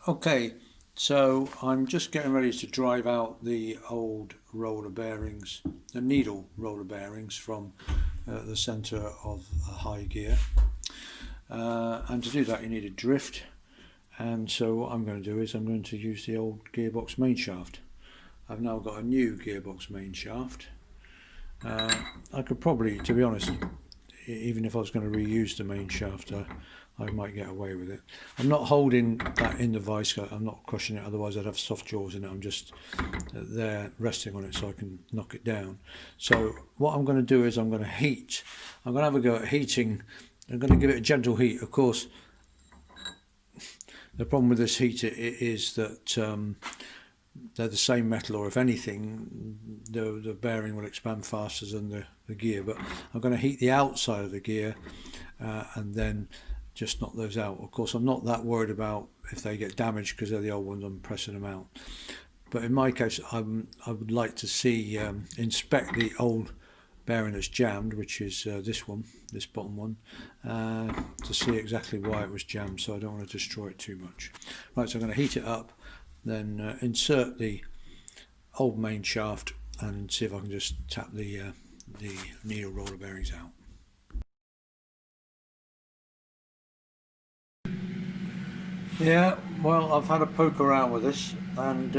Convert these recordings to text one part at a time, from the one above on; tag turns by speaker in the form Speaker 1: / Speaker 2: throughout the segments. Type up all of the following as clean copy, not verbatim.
Speaker 1: Okay, so I'm just getting ready to drive out the old roller bearings, the needle roller bearings from the centre of a high gear. And to do that you need a drift, and so what I'm going to do is I'm going to use the old gearbox main shaft. I've now got a new gearbox main shaft. I could probably, to be honest, even if I was going to reuse the main shaft, I might get away with it. I'm not holding that in the vice, I'm not crushing it, otherwise I'd have soft jaws in it. I'm just there resting on it so I can knock it down. So what I'm going to do is I'm going to have a go at heating. I'm going to give it a gentle heat. Of course, the problem with this heater is that they're the same metal, or if anything, the bearing will expand faster than the gear. But I'm going to heat the outside of the gear and then just knock those out. Of course, I'm not that worried about if they get damaged because they're the old ones. I'm pressing them out. But in my case, I would like to see inspect the old bearing that's jammed, which is this bottom one, to see exactly why it was jammed, so I don't want to destroy it too much. Right, so I'm going to heat it up, then insert the old main shaft and see if I can just tap the needle roller bearings out. Yeah, well, I've had a poke around with this, and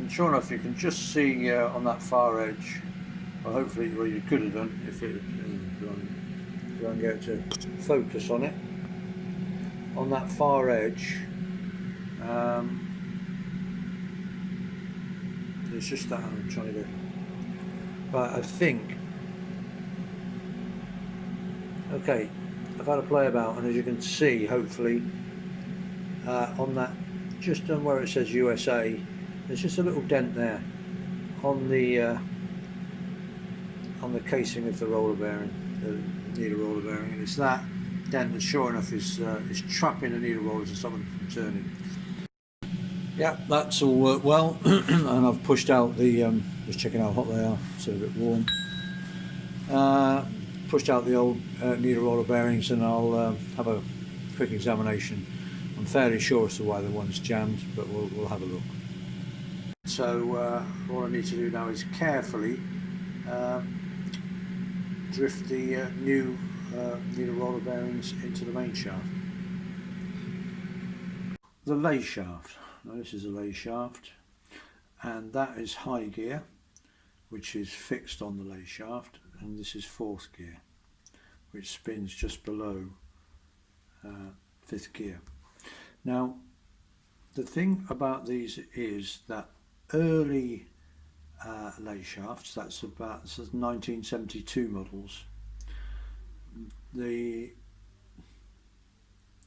Speaker 1: sure enough, you can just see on that far edge. Well, hopefully, well, you could have done if it try and get to focus on it. On that far edge, it's just that I'm trying to do. But I think, okay, I've had a play about, and as you can see, hopefully, on that, just on where it says USA, there's just a little dent there on the casing of the roller bearing, the needle roller bearing, and it's that dent that, sure enough, is trapping the needle rollers and stopping them from turning. Yeah, that's all worked well, and I've pushed out the, just checking how hot they are, so a bit warm. Pushed out the old needle roller bearings, and I'll have a quick examination. I'm fairly sure as to why the one's jammed, but we'll have a look. So all I need to do now is carefully drift the new needle roller bearings into the main shaft. The lay shaft. Now this is a lay shaft, and that is high gear, which is fixed on the lay shaft, and this is fourth gear, which spins just below fifth gear. Now, the thing about these is that early lay shafts, that's 1972 models, the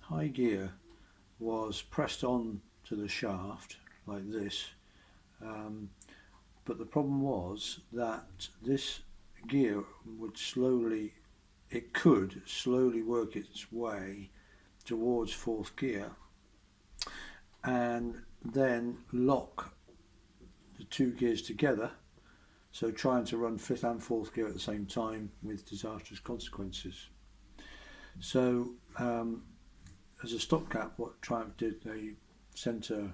Speaker 1: high gear was pressed on to the shaft like this, but the problem was that this gear would could slowly work its way towards fourth gear and then lock the two gears together, so trying to run fifth and fourth gear at the same time with disastrous consequences. So as a stopgap, what Triumph did, they sent a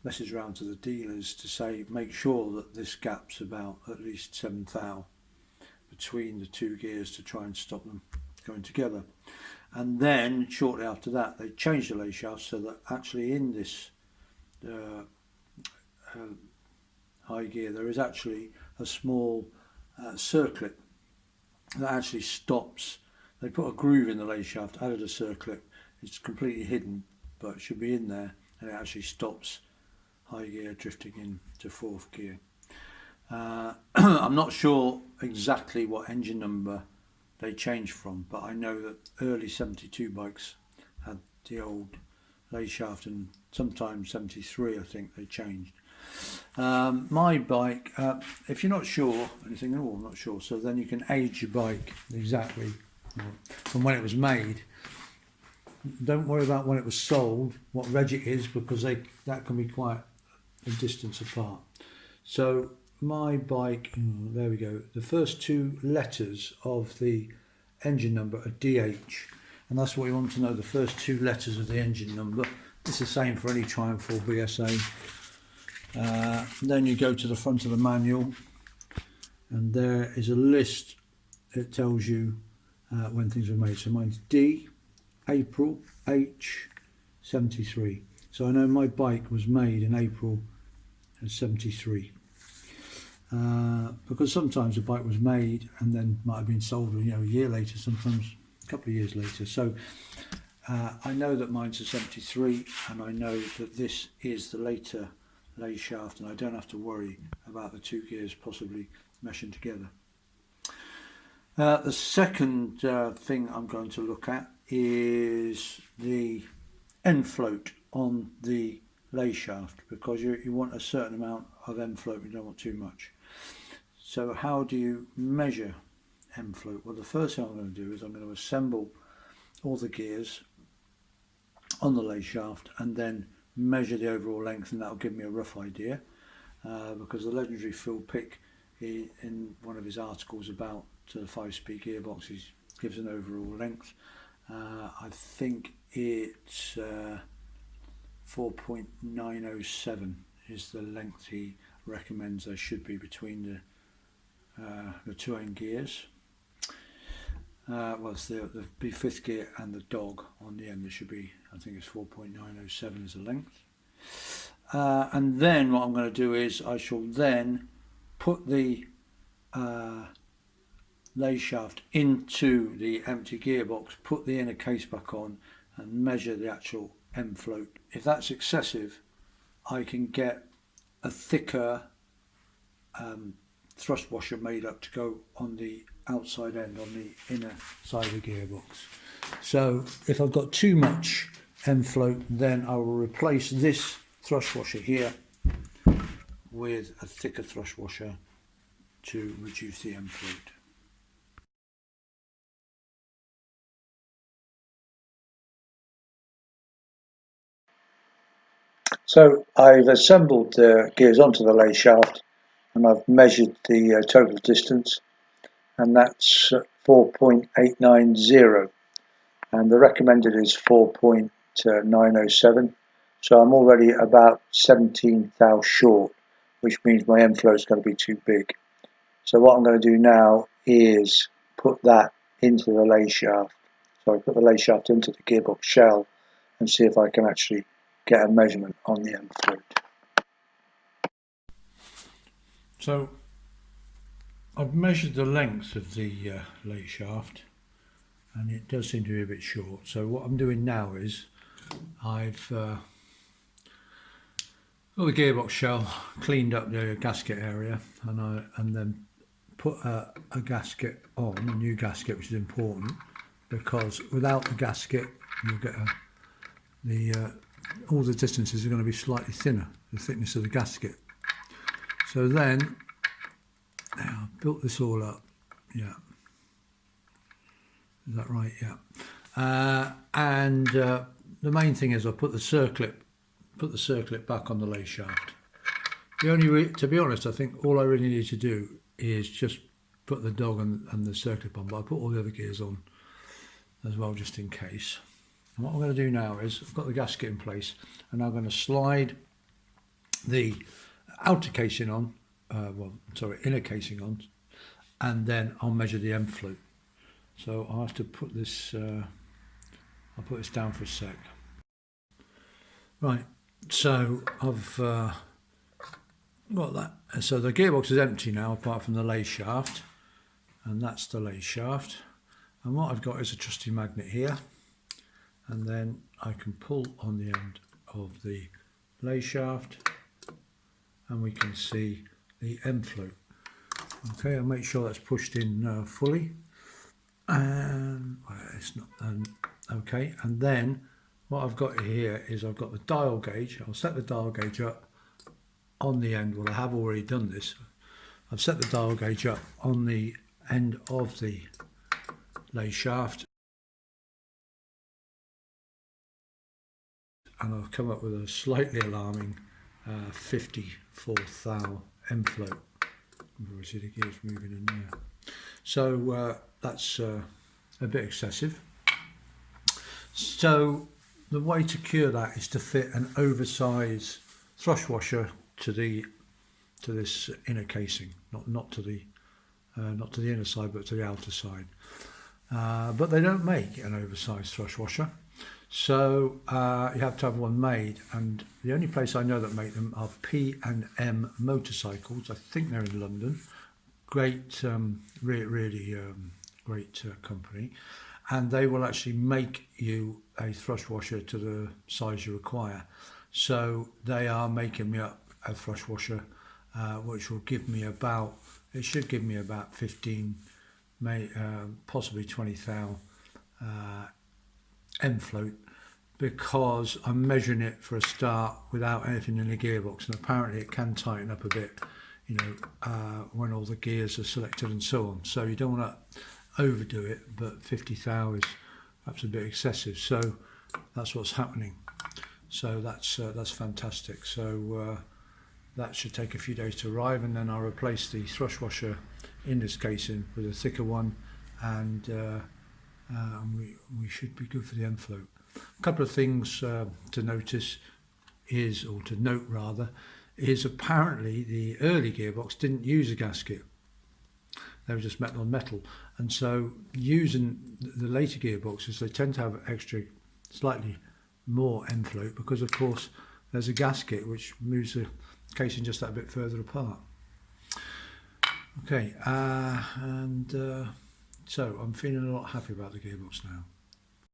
Speaker 1: message around to the dealers to say make sure that this gap's about at least 7 thou between the two gears to try and stop them going together. And then shortly after that they changed the lay shaft so that actually in this high gear there is actually a small circlip that actually stops. They put a groove in the lay shaft, added a circlip. It's completely hidden, but it should be in there, and it actually stops high gear drifting into fourth gear. I'm not sure exactly what engine number they changed from, but I know that early 72 bikes had the old lay shaft, and sometimes 73 I think they changed. My bike, if you're not sure, and you think, oh, I'm not sure, so then you can age your bike exactly from when it was made. Don't worry about when it was sold, what reg it is, because that can be quite a distance apart. So my bike, there we go, the first two letters of the engine number are DH, and that's what we want to know, the first two letters of the engine number. It's the same for any Triumph or BSA. Then you go to the front of the manual, and there is a list. It tells you when things were made. So mine's D, April, H, 73. So I know my bike was made in April of 73. Because sometimes a bike was made and then might have been sold, you know, a year later, sometimes a couple of years later. So I know that mine's a 73, and I know that this is the later lay shaft, and I don't have to worry about the two gears possibly meshing together. The second thing I'm going to look at is the end float on the lay shaft, because you want a certain amount of end float, you don't want too much. So how do you measure end float? Well, the first thing I'm going to do is I'm going to assemble all the gears on the lay shaft and then measure the overall length, and that'll give me a rough idea, because the legendary Phil Pick, in one of his articles about the 5-speed gearboxes, gives an overall length. I think it's 4.907 is the length he recommends there should be between the two end gears. Well, it's the fifth gear and the dog on the end. There should be, I think it's 4.907 is the length. And then what I'm going to do is I shall then put the lay shaft into the empty gearbox, put the inner case back on, and measure the actual end float. If that's excessive, I can get a thicker thrust washer made up to go on the outside end, on the inner side of the gearbox. So if I've got too much end float, then I will replace this thrust washer here with a thicker thrust washer to reduce the end float. So I've assembled the gears onto the lay shaft, and I've measured the total distance, and that's 4.890, and the recommended is 4.907. So I'm already about 17 thou short, which means my end flow is going to be too big. So what I'm going to do now is put that into the lay shaft. So I put the lay shaft into the gearbox shell and see if I can actually get a measurement on the end float. So I've measured the length of the lay shaft, and it does seem to be a bit short. So what I'm doing now is I've got the gearbox shell, cleaned up the gasket area, and then put a gasket on, a new gasket, which is important, because without the gasket you'll get all the distances are going to be slightly thinner, the thickness of the gasket. So then I've built this all up. Yeah, is that right? Yeah. And the main thing is I put the circlip back on the lay shaft. To be honest, I think all I really need to do is just put the dog and the circlip on, but I put all the other gears on as well, just in case. And what I'm going to do now is I've got the gasket in place, and I'm going to slide the outer casing on, inner casing on, and then I'll measure the end float. So I'll have to put this, I'll put this down for a sec. Right, so I've got that. So the gearbox is empty now, apart from the lay shaft, and that's the lay shaft. And what I've got is a trusty magnet here, and then I can pull on the end of the lay shaft, and we can see the end float. Okay, I'll make sure that's pushed in fully, and it's not. Okay, and then what I've got here is I've got the dial gauge. I'll set the dial gauge up on the end. Well, I have already done this. I've set the dial gauge up on the end of the lay shaft, and I've come up with a slightly alarming 54 thou end float. You see the gears moving in there. So that's a bit excessive. So the way to cure that is to fit an oversized thrust washer to this inner casing, not to the inner side, but to the outer side. But they don't make an oversized thrust washer, so you have to have one made. And the only place I know that make them are P&M Motorcycles. I think they're in London. Great, really great company, and they will actually make you a thrust washer to the size you require. So they are making me up a thrust washer, which will give me about, it should give me about 15, possibly 20 thou endfloat, because I'm measuring it for a start without anything in the gearbox, and apparently it can tighten up a bit, you know, when all the gears are selected and so on. So you don't want to overdo it, but 50 thou is perhaps a bit excessive. So that's what's happening. So that's fantastic. So that should take a few days to arrive, and then I'll replace the thrust washer in this casing with a thicker one, and we should be good for the endfloat. A couple of things to notice is, or to note rather, is apparently the early gearbox didn't use a gasket. They were just metal on metal, and so using the later gearboxes, they tend to have extra, slightly more endfloat, because of course there's a gasket which moves the casing just that bit further apart. Okay, so I'm feeling a lot happy about the gearbox now.